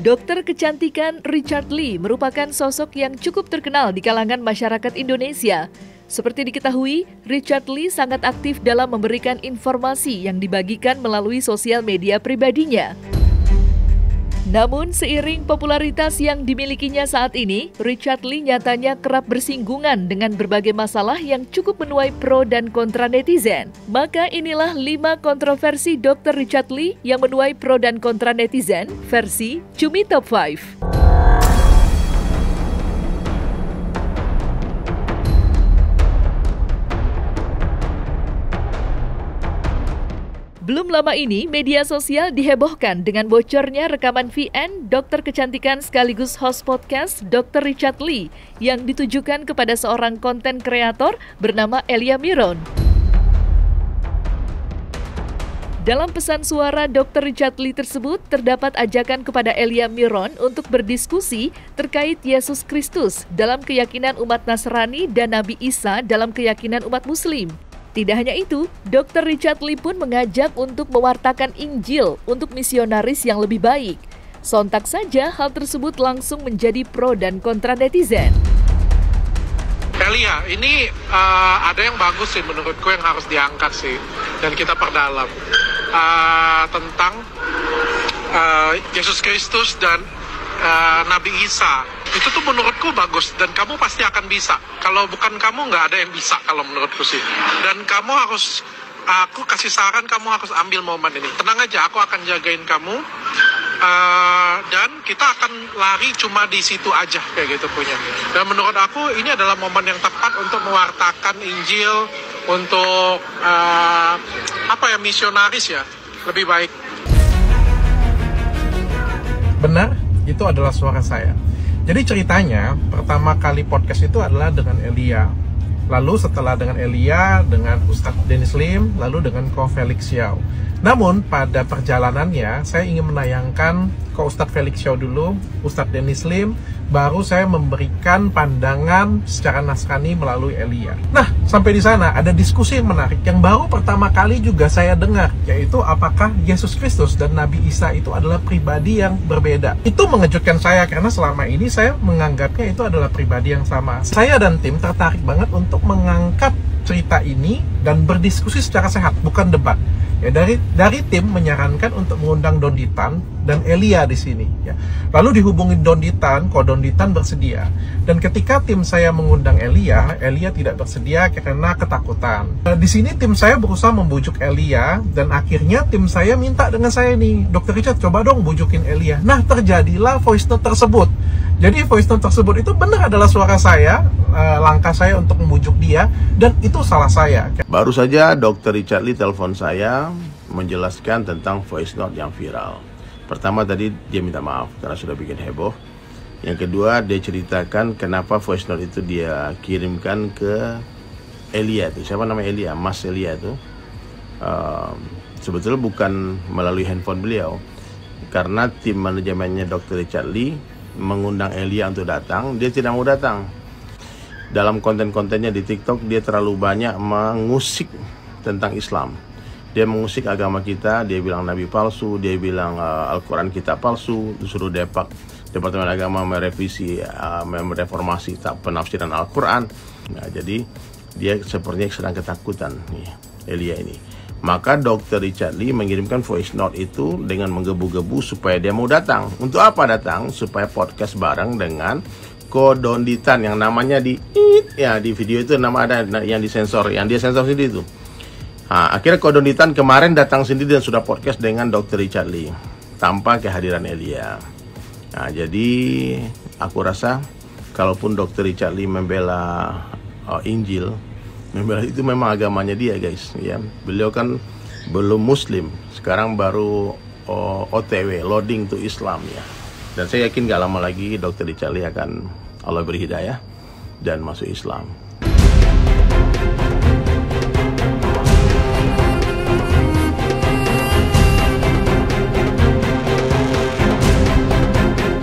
Dokter kecantikan Richard Lee merupakan sosok yang cukup terkenal di kalangan masyarakat Indonesia. Seperti diketahui, Richard Lee sangat aktif dalam memberikan informasi yang dibagikan melalui sosial media pribadinya. Namun, seiring popularitas yang dimilikinya saat ini, Richard Lee nyatanya kerap bersinggungan dengan berbagai masalah yang cukup menuai pro dan kontra netizen. Maka inilah 5 kontroversi Dr. Richard Lee yang menuai pro dan kontra netizen versi Cumi Top 5. Belum lama ini, media sosial dihebohkan dengan bocornya rekaman VN dokter kecantikan sekaligus host podcast Dr. Richard Lee yang ditujukan kepada seorang konten kreator bernama Elia Miron. Dalam pesan suara Dr. Richard Lee tersebut, terdapat ajakan kepada Elia Miron untuk berdiskusi terkait Yesus Kristus dalam keyakinan umat Nasrani dan Nabi Isa dalam keyakinan umat Muslim. Tidak hanya itu, Dr. Richard Lee pun mengajak untuk mewartakan Injil untuk misionaris yang lebih baik. Sontak saja hal tersebut langsung menjadi pro dan kontra netizen. Elia, ini ada yang bagus sih menurutku yang harus diangkat sih dan kita perdalam tentang Yesus Kristus dan Nabi Isa. Itu tuh menurutku bagus dan kamu pasti akan bisa. Kalau bukan kamu nggak ada yang bisa kalau menurutku sih. Dan kamu harus, aku kasih saran kamu harus ambil momen ini. Tenang aja, aku akan jagain kamu. Dan kita akan lari cuma di situ aja kayak gitu punya. Dan menurut aku ini adalah momen yang tepat untuk mewartakan Injil untuk misionaris ya lebih baik. Benar, itu adalah suara saya. Jadi ceritanya pertama kali podcast itu adalah dengan Elia. Lalu setelah dengan Elia, dengan Ustadz Dennis Lim, lalu dengan Ko Felix Xiao. Namun pada perjalanannya saya ingin menayangkan Ko Ustadz Felix Xiao dulu, Ustadz Dennis Lim, baru saya memberikan pandangan secara Nasrani melalui Elia. Nah, sampai di sana ada diskusi yang menarik yang baru pertama kali juga saya dengar, yaitu apakah Yesus Kristus dan Nabi Isa itu adalah pribadi yang berbeda. Itu mengejutkan saya karena selama ini saya menganggapnya itu adalah pribadi yang sama. Saya dan tim tertarik banget untuk mengangkat cerita ini dan berdiskusi secara sehat, bukan debat. Ya, dari tim menyarankan untuk mengundang Donditan dan Elia di sini. Ya. Lalu dihubungi Donditan, kok Donditan bersedia. Dan ketika tim saya mengundang Elia tidak bersedia karena ketakutan. Di sini tim saya berusaha membujuk Elia dan akhirnya tim saya minta dengan saya nih, Dr. Richard coba dong bujukin Elia. Nah, terjadilah voice note tersebut. Jadi voice note tersebut itu benar adalah suara saya, langkah saya untuk membujuk dia, dan itu salah saya. Baru saja Dr. Richard Lee telepon saya menjelaskan tentang voice note yang viral. Pertama tadi dia minta maaf karena sudah bikin heboh. Yang kedua dia ceritakan kenapa voice note itu dia kirimkan ke Elia itu. Siapa nama Elia? Mas Elia itu. Sebetulnya bukan melalui handphone beliau. Karena tim manajemennya Dr. Richard Lee mengundang Elia untuk datang, dia tidak mau datang. Dalam konten-kontennya di TikTok dia terlalu banyak mengusik tentang Islam. Dia mengusik agama kita, dia bilang nabi palsu, dia bilang Al-Quran kita palsu, disuruh Departemen Agama merevisi, mereformasi penafsiran Al-Quran. Nah, jadi dia sepertinya sedang ketakutan nih, Elia ini. Maka Dr. Richard Lee mengirimkan voice note itu dengan menggebu-gebu supaya dia mau datang. Untuk apa datang? Supaya podcast bareng dengan Ko Donditan yang namanya di video itu nama ada yang disensor, yang dia sensor sendiri itu. Nah, akhirnya Ko Donditan kemarin datang sendiri dan sudah podcast dengan Dr. Richard Lee tanpa kehadiran Elia. Nah, jadi aku rasa kalaupun Dr. Richard Lee membela Injil, membela itu memang agamanya dia, guys. Ya, beliau kan belum Muslim, sekarang baru OTW, loading to Islam ya. Dan saya yakin gak lama lagi Dr. Richard Lee akan Allah beri hidayah dan masuk Islam.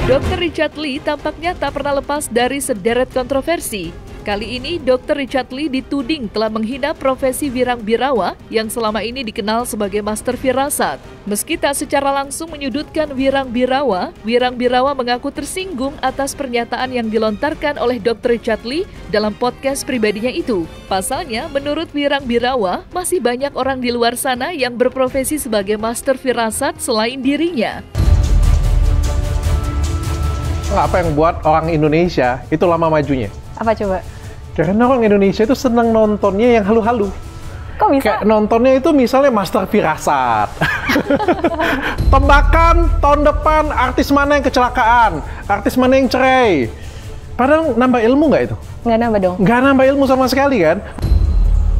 Dr. Richard Lee tampaknya tak pernah lepas dari sederet kontroversi. Kali ini, Dr. Richard Lee dituding telah menghina profesi Wirang Birawa yang selama ini dikenal sebagai master firasat. Meski tak secara langsung menyudutkan Wirang Birawa mengaku tersinggung atas pernyataan yang dilontarkan oleh Dr. Richard Lee dalam podcast pribadinya itu. Pasalnya, menurut Wirang Birawa, masih banyak orang di luar sana yang berprofesi sebagai master firasat selain dirinya. Apa yang buat orang Indonesia itu lama majunya? Apa coba? Karena orang Indonesia itu senang nontonnya yang halu-halu. Kok bisa? Kayak nontonnya itu misalnya Master Firasat. Tembakan tahun depan artis mana yang kecelakaan, artis mana yang cerai. Padahal nambah ilmu nggak itu? Nggak nambah dong. Nggak nambah ilmu sama sekali kan?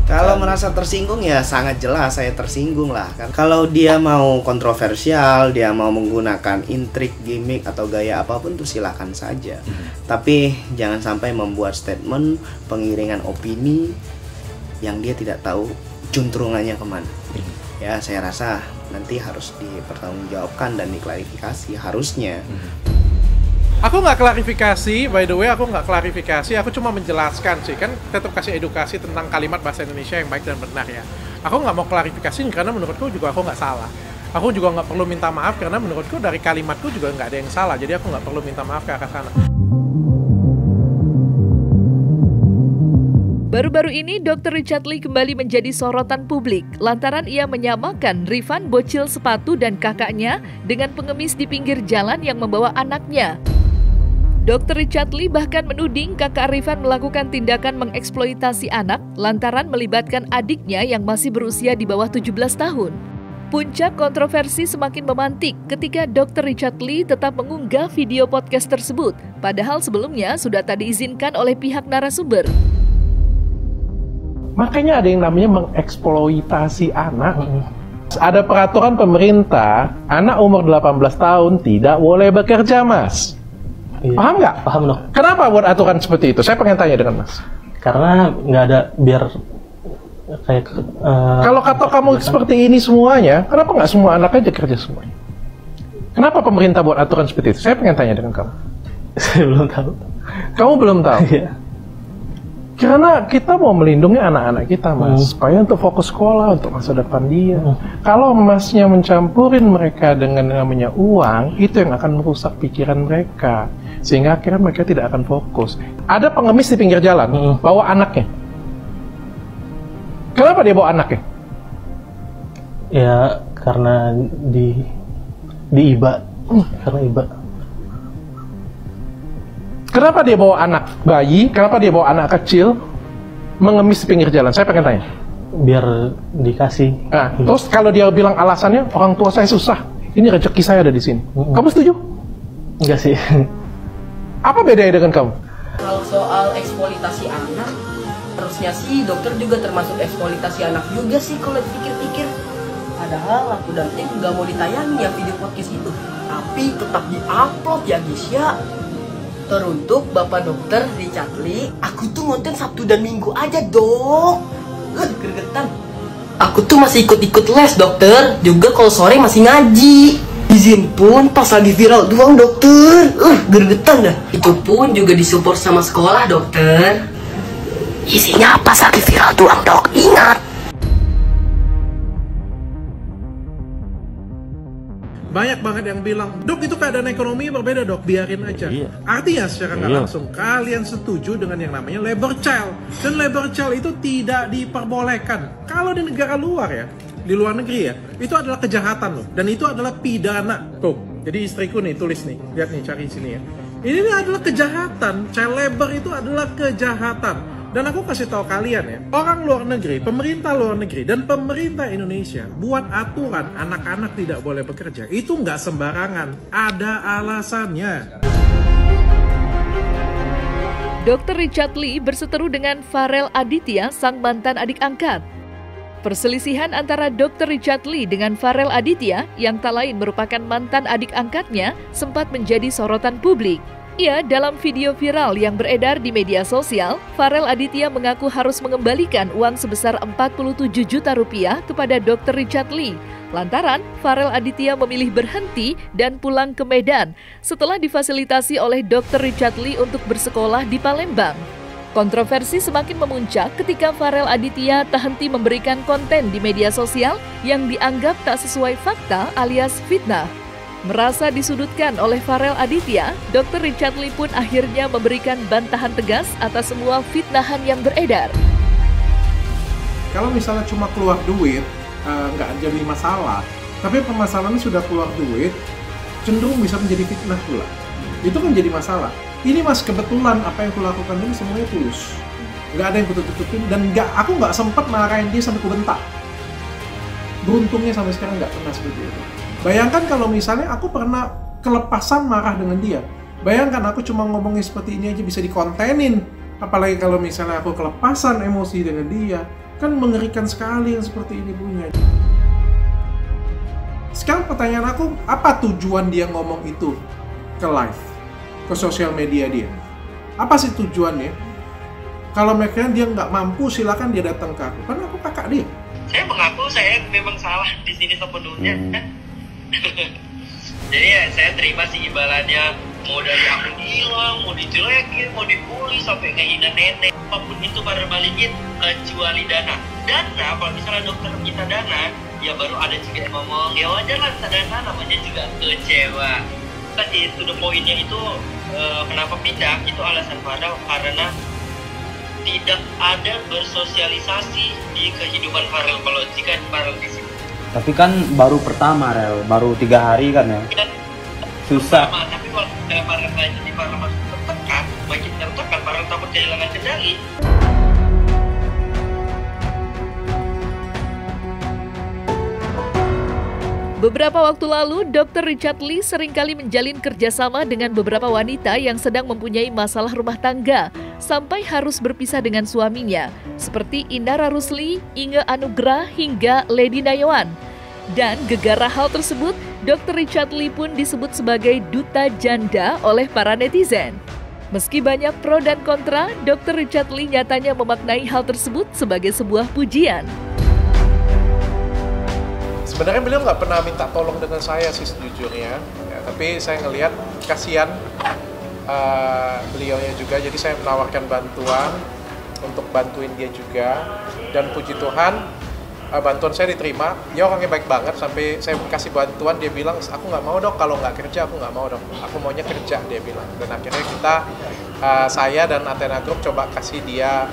Kalau merasa tersinggung ya sangat jelas saya tersinggung lah kan. Kalau dia mau kontroversial, dia mau menggunakan intrik, gimmick atau gaya apapun tuh silakan saja. Tapi jangan sampai membuat statement pengiringan opini yang dia tidak tahu juntrungannya kemana. Ya saya rasa nanti harus dipertanggungjawabkan dan diklarifikasi harusnya. Aku nggak klarifikasi, by the way, aku nggak klarifikasi, aku cuma menjelaskan sih, kan tetap kasih edukasi tentang kalimat bahasa Indonesia yang baik dan benar ya. Aku nggak mau klarifikasi karena menurutku juga aku nggak salah. Aku juga nggak perlu minta maaf karena menurutku dari kalimatku juga nggak ada yang salah, jadi aku nggak perlu minta maaf ke arah sana. Baru-baru ini, Dr. Richard Lee kembali menjadi sorotan publik lantaran ia menyamakan Rifan bocil sepatu dan kakaknya dengan pengemis di pinggir jalan yang membawa anaknya. Dr. Richard Lee bahkan menuding kakak Rifan melakukan tindakan mengeksploitasi anak lantaran melibatkan adiknya yang masih berusia di bawah 17 tahun. Puncak kontroversi semakin memantik ketika Dr. Richard Lee tetap mengunggah video podcast tersebut, padahal sebelumnya sudah tak diizinkan oleh pihak narasumber. Makanya ada yang namanya mengeksploitasi anak. Ada peraturan pemerintah, anak umur 18 tahun tidak boleh bekerja, Mas. Iya. Paham nggak? Paham dong. Kenapa buat aturan seperti itu? Saya pengen tanya dengan Mas. Karena nggak ada biar kayak. Kalau kata kamu seperti ini semuanya, kenapa nggak semua anak aja kerja semuanya? Kenapa pemerintah buat aturan seperti itu? Saya pengen tanya dengan kamu. Saya belum tahu. Kamu belum tahu? Iya. Karena kita mau melindungi anak-anak kita, Mas, supaya untuk fokus sekolah, untuk masa depan dia. Kalau Masnya mencampurin mereka dengan namanya uang, itu yang akan merusak pikiran mereka. Sehingga akhirnya mereka tidak akan fokus. Ada pengemis di pinggir jalan, bawa anaknya. Kenapa dia bawa anaknya? Ya karena di iba. Karena iba. Kenapa dia bawa anak bayi? Kenapa dia bawa anak kecil mengemis di pinggir jalan? Saya pengen tanya. Biar dikasih. Nah, terus kalau dia bilang alasannya orang tua saya susah, ini rezeki saya ada di sini. Kamu setuju? Enggak sih. Apa bedanya dengan kamu? Kalau soal eksploitasi anak, harusnya sih dokter juga termasuk eksploitasi anak juga sih kalau dipikir-pikir. Padahal aku dan tim nggak mau ditayangin ya video podcast itu, tapi tetap di-upload ya guys ya. Teruntuk Bapak Dokter Richard Lee, aku tuh ngonten Sabtu dan Minggu aja dok. Gregetan. Aku tuh masih ikut-ikut les dokter, juga kalau sore masih ngaji. Izin pun pas lagi viral doang dokter. Gregetan dah. Itu pun juga disupport sama sekolah dokter. Isinya pas lagi viral doang dok, ingat. Banyak banget yang bilang, dok itu keadaan ekonomi berbeda dok, biarin aja. Iya. Artinya secara nggak langsung, kalian setuju dengan yang namanya labor child. Dan labor child itu tidak diperbolehkan. Kalau di negara luar ya, di luar negeri ya, itu adalah kejahatan loh. Dan itu adalah pidana. Tuh, jadi istriku nih, tulis nih, lihat nih, cari sini ya. Ini adalah kejahatan, child labor itu adalah kejahatan. Dan aku kasih tahu kalian ya, orang luar negeri, pemerintah luar negeri, dan pemerintah Indonesia buat aturan anak-anak tidak boleh bekerja. Itu nggak sembarangan, ada alasannya. Dr. Richard Lee berseteru dengan Farel Aditya, sang mantan adik angkat. Perselisihan antara Dr. Richard Lee dengan Farel Aditya, yang tak lain merupakan mantan adik angkatnya, sempat menjadi sorotan publik. Ya, dalam video viral yang beredar di media sosial, Farel Aditya mengaku harus mengembalikan uang sebesar 47 juta rupiah kepada Dr. Richard Lee. Lantaran, Farel Aditya memilih berhenti dan pulang ke Medan setelah difasilitasi oleh Dr. Richard Lee untuk bersekolah di Palembang. Kontroversi semakin memuncak ketika Farel Aditya tak henti memberikan konten di media sosial yang dianggap tak sesuai fakta alias fitnah. Merasa disudutkan oleh Farel Aditya, Dr. Richard Lee pun akhirnya memberikan bantahan tegas atas semua fitnahan yang beredar. Kalau misalnya cuma keluar duit, nggak jadi masalah. Tapi permasalahannya sudah keluar duit, cenderung bisa menjadi fitnah pula. Itu kan jadi masalah. Ini mas, kebetulan apa yang kulakukan ini semuanya tulus. Nggak ada yang kututup-tutupin, dan aku nggak sempat marahin dia sampai kubentak. Beruntungnya sampai sekarang nggak pernah seperti itu. Bayangkan kalau misalnya aku pernah kelepasan marah dengan dia. Bayangkan aku cuma ngomongin seperti ini aja bisa dikontenin. Apalagi kalau misalnya aku kelepasan emosi dengan dia. Kan mengerikan sekali yang seperti ini punya. Sekarang pertanyaan aku, apa tujuan dia ngomong itu ke live, ke sosial media dia? Apa sih tujuannya? Kalau mereka dia nggak mampu, silakan dia datang ke aku. Karena aku kakak dia. Saya mengaku saya memang salah di sini sepenuhnya. Jadi ya saya terima sih imbalannya. Mau dari akun hilang, mau dijelekin, mau dibully, sampai ngehina nenek. Apapun itu pada balikin, kecuali dana. Dana, kalau misalnya dokter minta dana, ya baru ada juga yang ngomong, ya wajar lah minta dana, namanya juga kecewa. Tadi to the point-nya itu, kenapa pindah, itu alasan Farel karena tidak ada bersosialisasi di kehidupan Farel. Kalau jika Farel di sini. Tapi kan baru pertama, Rel, baru 3 hari kan ya? Susah. Tapi kalau Farel lain jadi Farel harus tertekan, makin tertekan, Farel takut kehilangan kendali. Beberapa waktu lalu, Dr. Richard Lee seringkali menjalin kerjasama dengan beberapa wanita yang sedang mempunyai masalah rumah tangga, sampai harus berpisah dengan suaminya, seperti Indra Rusli, Inge Anugrah, hingga Lady Nayawan. Dan gegara hal tersebut, Dr. Richard Lee pun disebut sebagai duta janda oleh para netizen. Meski banyak pro dan kontra, Dr. Richard Lee nyatanya memaknai hal tersebut sebagai sebuah pujian. Sebenarnya beliau nggak pernah minta tolong dengan saya sih sejujurnya, ya, tapi saya ngelihat kasihan beliaunya juga, jadi saya menawarkan bantuan untuk bantuin dia juga, dan puji Tuhan bantuan saya diterima. Dia orangnya baik banget, sampai saya kasih bantuan dia bilang, aku nggak mau dok, kalau nggak kerja aku nggak mau dok, aku maunya kerja, dia bilang. Dan akhirnya kita saya dan Athena Group coba kasih dia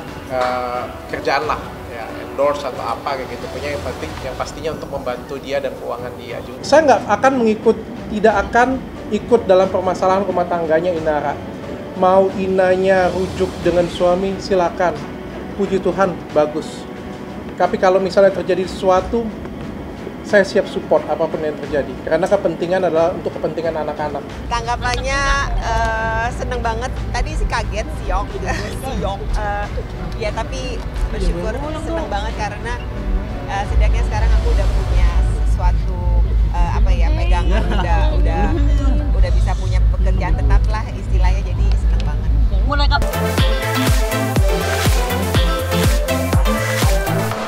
kerjaan lah, ya, endorse atau apa kayak gitu, punya yang penting yang pastinya untuk membantu dia dan keuangan dia juga. Saya nggak akan tidak akan ikut dalam permasalahan rumah tangganya Inara. Mau Inanya rujuk dengan suami, silakan. Puji Tuhan, bagus. Tapi kalau misalnya terjadi sesuatu, saya siap support apapun yang terjadi. Karena kepentingan adalah untuk kepentingan anak-anak. Tanggapannya seneng banget. Tadi sih kaget, siok. Ya tapi bersyukur, seneng banget karena setidaknya sekarang aku udah punya sesuatu pegangan, udah